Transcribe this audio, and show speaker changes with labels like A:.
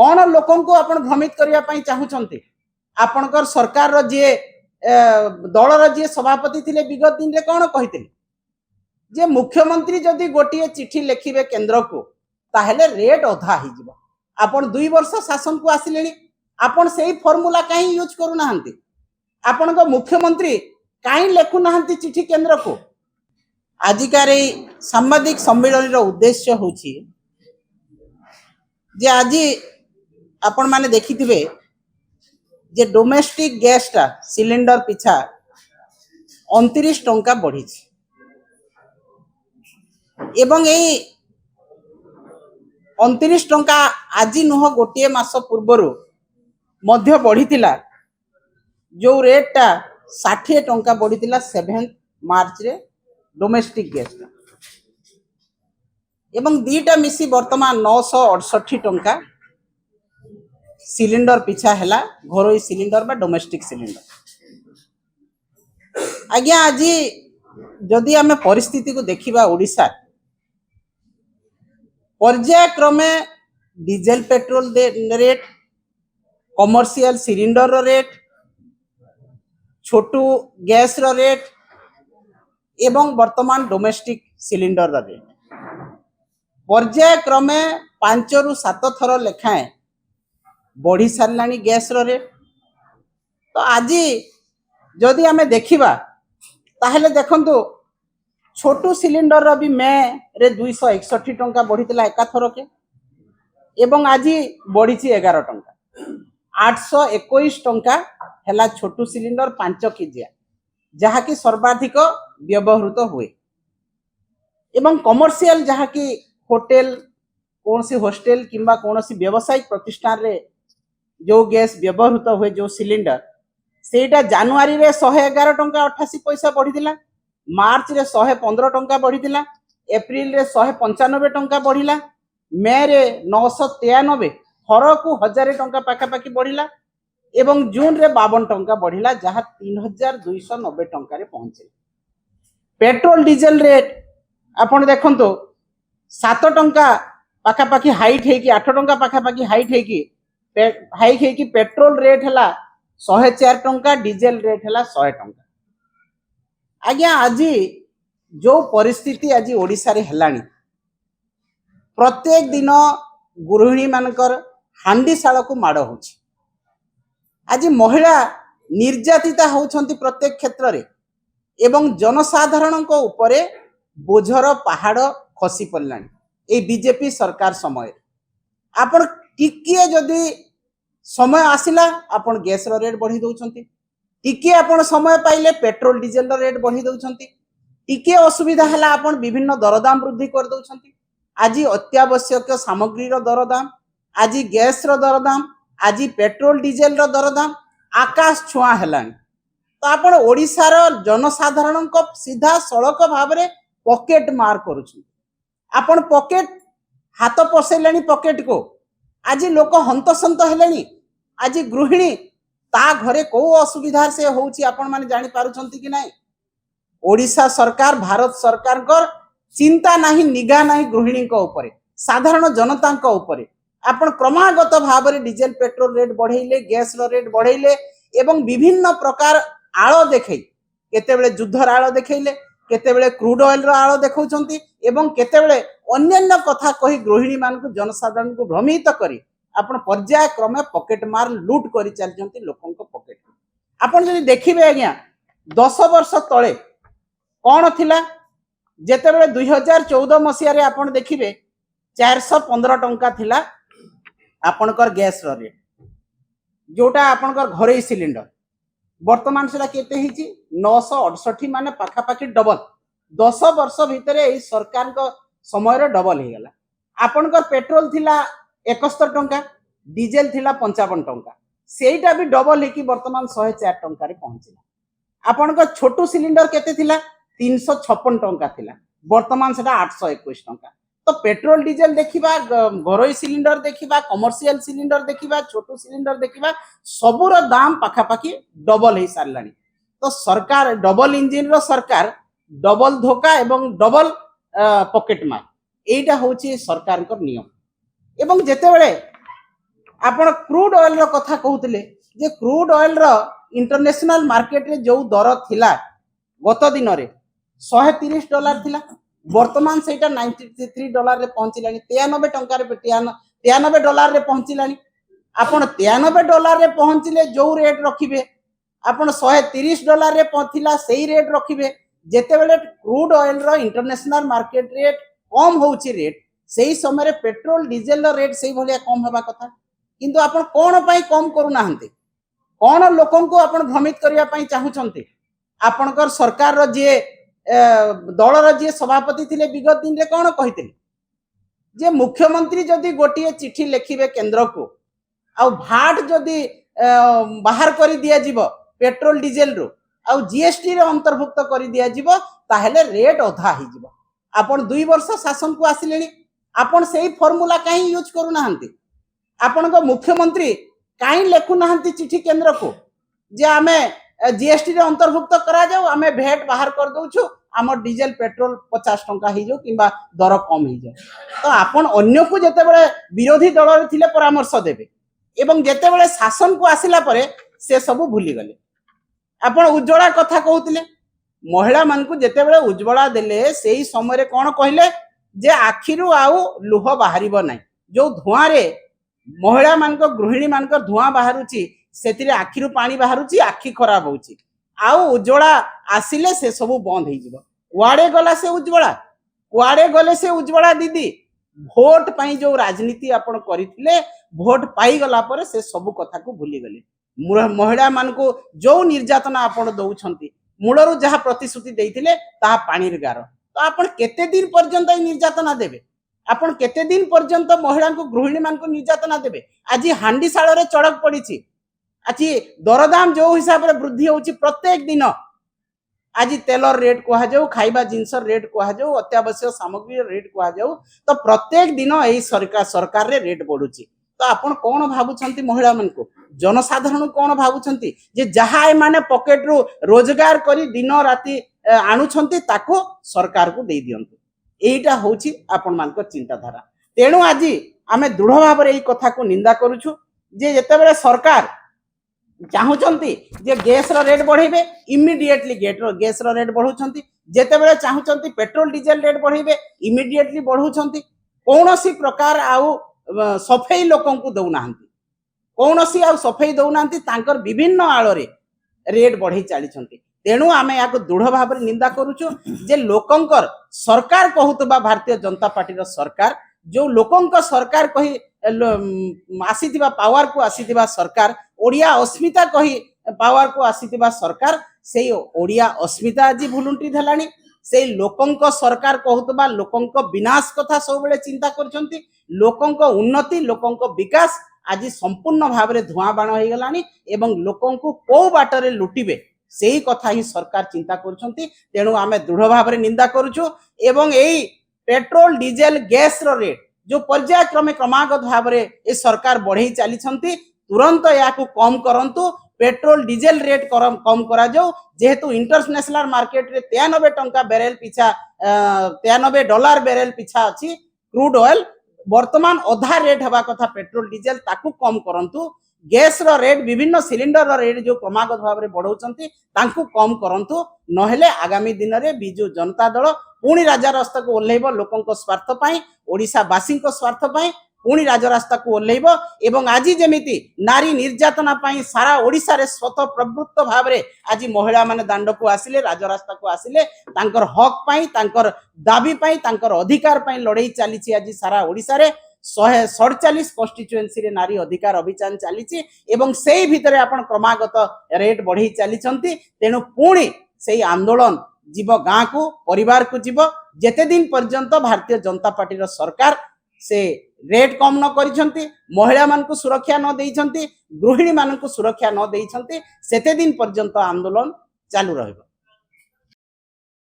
A: कौन लोक भ्रमित करने चाहते आपणकर सरकार जी दलर जी सभापति थे विगत दिन में कौन कहते जे मुख्यमंत्री जदि गोटे चिठी लिखे केन्द्र को ताहले रेट अधा हो आपण 2 वर्ष शासन को आसिले आपण से फर्मूला कहीं यूज करूना आपण मुख्यमंत्री कहीं लिखुना चिठी केन्द्र को आजिकार सांबादिक सम्मेलन उद्देश्य हूँ जे आज आपण माने देखिथिबे जे डोमेस्टिक गैस टा सिलिंडर पिछा 29 टंका बढ़ी एवं यही 29 टंका आज नुह गोटे मास पूर्वर मध्य बढ़ी जो रेट टा 60 टंका बढ़ी 7 मार्च रे डोमेस्टिक गैस टा एवं दीटा मिसी वर्तमान 968 टंका सिलिंडर पिछा है घरोई सिलिंडर बा डोमेस्टिक सिलिंडर। आज्ञा आज जदि आम परिस्थिति को देखा ओडिशा पर्यायक्रमे diesel petrol rate commercial cylinder rate छोटू गैस रेट एवं वर्तमान डोमेस्टिक सिलिंडर रेट पर्यायक्रमे 5 ରୁ 7 थर लेखाएं बढ़ी सारा गैस रेट। तो आज जदि आम देखा ताहले देखंतु छोटू सिलिंडर भी मे रे 261 टंका बढ़ी एका थर के एवं आज बढ़ी 11 टंका 821 टंका है छोटू सिलिंडर 5 केजिया जहाँकि सर्वाधिक व्यवहृत हुए एवं कमर्शियल जहाँकि होटेल कौन सी हॉस्टेल किंबा कौन सी व्यावसायिक प्रतिष्ठान रे जो गैस व्यवहृत हुए जो सिलिंडर सेटा जनवरी रे 111 टंका 88 पैसा बढ़ी मार्च रे 115 टंका बढ़ी एप्रिल रे 195 टंका बढ़िला मे रे 993 थर को 1000 टंका पाखापाखि बढ़िला एवं जून रे 52 टंका बढ़िला जहाँ 3290 टंका रे पहुंचे। पेट्रोल डीजेल रेट आपण देखंतो 7 टंका पाखापाखि हाइट है कि 8 टंका पाखापाखि हाइट है कि पेट्रोल रेट है 104 टंका डीजेल रेट है 100 टंका। आज्ञा आज जो परिस्थिति आज ओडिशा रे हेलानी प्रत्येक दिन गृहिणी मानकर हांडीशाल को माड़ हो आज महिला निर्यातिता होउछंती प्रत्येक क्षेत्र रे एवं जनसाधारण को ऊपरे बोझर पहाड़ खसी पड़लानी ए बीजेपी सरकार समय आपण टिके जदि समय आसिला आपण गैस रेट बढ़ी दउछंती टिके आपण समय पाइले पेट्रोल डीजेल रेट बढ़ी दउछंती टिके असुविधा हला आपण विभिन्न दरदाम वृद्धि कर दउछंती। आज अत्यावश्यक सामग्री रो दरदाम आज गैस रो दरदाम आज पेट्रोल डीजेल रो दरदाम आकाश छुआ हेलानी। तो आपण ओडिशा रो जनसाधारण को सीधा सड़क भाव रे पॉकेट मार करूछंती आपण पॉकेट हाथ पसैलानी पॉकेट को आज लोक हंतसंत हेलेनी आज गृहिणी ता घरे को असुविधा से होउची आपण माने जानि पारुछंती कि नाही। ओडिशा सरकार भारत सरकार कर चिंता नाही निगा नाही गृहिणी को ऊपरे साधारण जनता को ऊपरे आपण क्रमागत भाव रे डीजेल पेट्रोल रेट बढ़ेले गैस रो रेट बढ़ेले एवं विभिन्न प्रकार आलो देखै केतेबेले युद्धर आलो देखैले केतेबेले क्रूड ऑयल रो आलो देखौछंती एवं केतेबेले अन्य कथा कही गृहिणी मान को जनसाधारण को भ्रमित करी आपण पर्याय क्रमे पॉकेट मार लूट करी चलजंती लोकन को पॉकेट। आपण जदि देखिबे आज्ञा 10 वर्ष तळे कोन थिला जेतेबेले 2014 मसिया रे आपण देखिबे 415 टंका थिला आपणकर गैस रो रेट जोटा आपणकर घरे सिलिंडर वर्तमान से केते हिची 968 माने पाखापाखि डबल 10 वर्ष भितर ए सरकार को समय रे डबल हो गला। आपणकर पेट्रोल थिला 71 टंका डीजेल थिला 55 टंका सेटा भी डबल है वर्तमान 104 टंका रे पहुंचला। आपणकर छोटू सिलिंडर केते थिला 356 टंका थिला वर्तमान सेटा 821 टंका। तो पेट्रोल डीजेल देखिबा घरोई सिलिंडर देखिबा कमर्शियल सिलिंडर देखिबा छोटू सिलिंडर देखिबा सबुर दाम पाखापाखि डबल हो सारलानी। तो सरकार डबल इंजिन रो सरकार डबल धोखा एवं डबल पॉकेट मार एटा होची सरकार को नियम एवं जेतेबेले आपण क्रूड ऑयल रो कथा कहूतिले जे क्रूड ऑयल रो इंटरनेशनल मार्केट रे जो दर थिला गत दिन रे $130 थिला वर्तमान सेटा $93 रे पहुंचलानी $93 रे पहुंचलानी आपण $93 रे पहुंचले जो रेट रखिबे आपण $130 रे थिला सेही रेट रखिबे जेते बेले क्रूड ऑयल रो इंटरनेशनल मार्केट रेट कम होउची रेट सेही समय रे पेट्रोल डीजल रो रेट सेही भलिया कम होबा कथा किंतु आपण कोन पई कम करू नाहंते कोन लोकन को आपण भ्रमित करिया पई चाहुचंते आपनकर सरकार रो जे दल रो जे सभापति थिले विगत दिन रे कोन कहिथिले जे मुख्यमंत्री जदि गोटिए चिठी लिखिबे केंद्र को आ भाट जदि बाहर करि दिया जीवो पेट्रोल डीजल रो आ जीएसटी रे अंतर्भुक्त करि दिया जीवो ताहेले रेट अधा हि जीवो आपण 2 वर्ष शासन को आसिलेनी आपण सेही फार्मूला काहे यूज करू नाहंती आपण को मुख्यमंत्री काहे लेखु नाहंती चिठी केंद्र को जे आमे जीएसटी रे अंतर्भुक्त करा जाऊ आमे भेट बाहर कर दउछु हमर डीजल पेट्रोल 50 टंका हि जो किबा दर कम हि जाऊ तो आपण अन्य को जते बेले विरोधी दल रे थिले परामर्श देबे एवं जते बेले शासन को आसिला परे से सब भूली गले आपण उज्ज्वला कथा कहउतिले महिला मान को जते बेले उज्ज्वला देले सेही समय रे कोन कहिले जे आखिरु आउ लुह बाहरिबो नै जो धुआं रे महिला मान को गृहिणी मान को धुआं बाहरुची सेतिरे आखिरु पानी बाहरुची आखि खराब होउची आउ उज्ज्वला आसिले से सब बंद हो जिवो कुआडे गला से उज्ज्वला कुआडे गले से उज्ज्वला दीदी भोट पाई जो राजनीति आपण करिथिले भोट पाई गला पर से सब कथा को भूली गले महिला मान को जो निर्यातना आपण दउछंती मूलरु जहा प्रतिश्रुति देइथिले ता पानीर गार तो आपण केते दिन पर्यंत निर्यातना देबे आपण केते दिन पर्यंत महिला को गृहिणी मान को निर्यातना देबे आज हांडीशाल रे चढ़क पड़ीची आज दरदाम जो हिसाब रे वृद्धि होची प्रत्येक दिन आज तेलर रेट कहा जाऊ खाइबा जिंस रेट कहा जाऊ अत्यावश्यक सामग्री रेट कहा जाऊ तो प्रत्येक दिन एही सरकार रे रेट बढ़ुची तो आपण कोन भाबुछंती महिला मन को जनसाधारण कोन भाबुछंती जे जहा ए माने पॉकेट रो रोजगार करी दिन राती आणुछंती ताको सरकार को दे दियंतु एटा होची आपण मान को चिंताधारा तेणु आज आमे दृढ़ भाव रे एही कथा को निंदा करूछु जे जते बेले सरकार चाहुचंती जे गैस रो रेट बढ़ेबे इमिडिएटली गैस रो रेट बढ़ुचंती जेते बेले चाहुचंती पेट्रोल डीजल रेट बढ़ेबे इमिडिएटली बढ़ुचंती कोनोसी प्रकार आउ सफेई लोकन को दउ नाहंती कोनोसी आउ सफेई दउ नाहंती तांकर विभिन्न आलो रे रेट बढ़ी चालीचंती तेणु आमे याको दृढ़ भाव रे निंदा करूछु जे लोकंकर सरकार कहूतबा भारतीय जनता पार्टी रो सरकार जो लोकंक सरकार कही आसीथिबा पावर को आसीथिबा सरकार ओडिया अस्मिता कही पावर को आसीथिबा सरकार सेई ओडिया अस्मिता आज भुलुंटी धलानी सेई लोकंक सरकार कहूतबा लोकंक विनाश कथा सब बेले चिंता करछंती लोकंक उन्नति लोकंक विकास आज संपूर्ण भाव रे धुआं बाण हो गलानी एवं लोकंक को बाटरे लुटिबे सेही कथा ही सरकार चिंता करछंती तेणु आमे दृढ़ भाव रे निंदा करूछु एवं एई पेट्रोल डीजल गैस रो रेट जो पर्यायक्रमे क्रमागत भाव रे ए सरकार बढ़ई चली तुरंत या कम करंतु पेट्रोल डीजल रेट कम करा जाऊ जेहेतु इंटरनेशनल मार्केट रे 93 टंका बैरेल पिछा $93 बैरेल पिछा अछि क्रूड ऑयल वर्तमान अधा रेट हवा कथा पेट्रोल डीजल ताकू कम करंतु गैस रो रेट विभिन्न सिलिंडर रो रेट जो क्रमागत भाव रे बढ़ौचंती तांकू कम करंतु नहेले आगामी दिन रे बिजु जनता दल पुणी राजरास्ता को ओल्लेइबो लोकंक स्वार्थ पई ओडिसा वासींक स्वार्थ पई पुणी राजरास्ता को ओल्लेइबो एवं आज जेमिति नारी निर्यातना पई सारा ओडिसा रे स्वतः प्रवृत्त भाव रे आज महिला माने दांड को आसिले राजरास्ता को आसिले तांकर हक पई तांकर दाबी पई तांकर अधिकार पई लड़ाई चलीची आज सारा ओडिसा रे 147 कन्स्टिट्युएंसी रे नारी अधिकार अभियान चलीची एवं सेही भितरे आपण क्रमागत रेट बढ़ी चलीचंती तेणु पुणी सेही आंदोलन जीव गाँ को परिवार को जीव जेते दिन पर्यंत भारतीय जनता पार्टी रो सरकार से रेट कम न करिसंती महिला मान को सुरक्षा न देइसंती गृहिणी मान को सुरक्षा न देइसंती सेते दिन पर्यंत आंदोलन चालू रहइबो।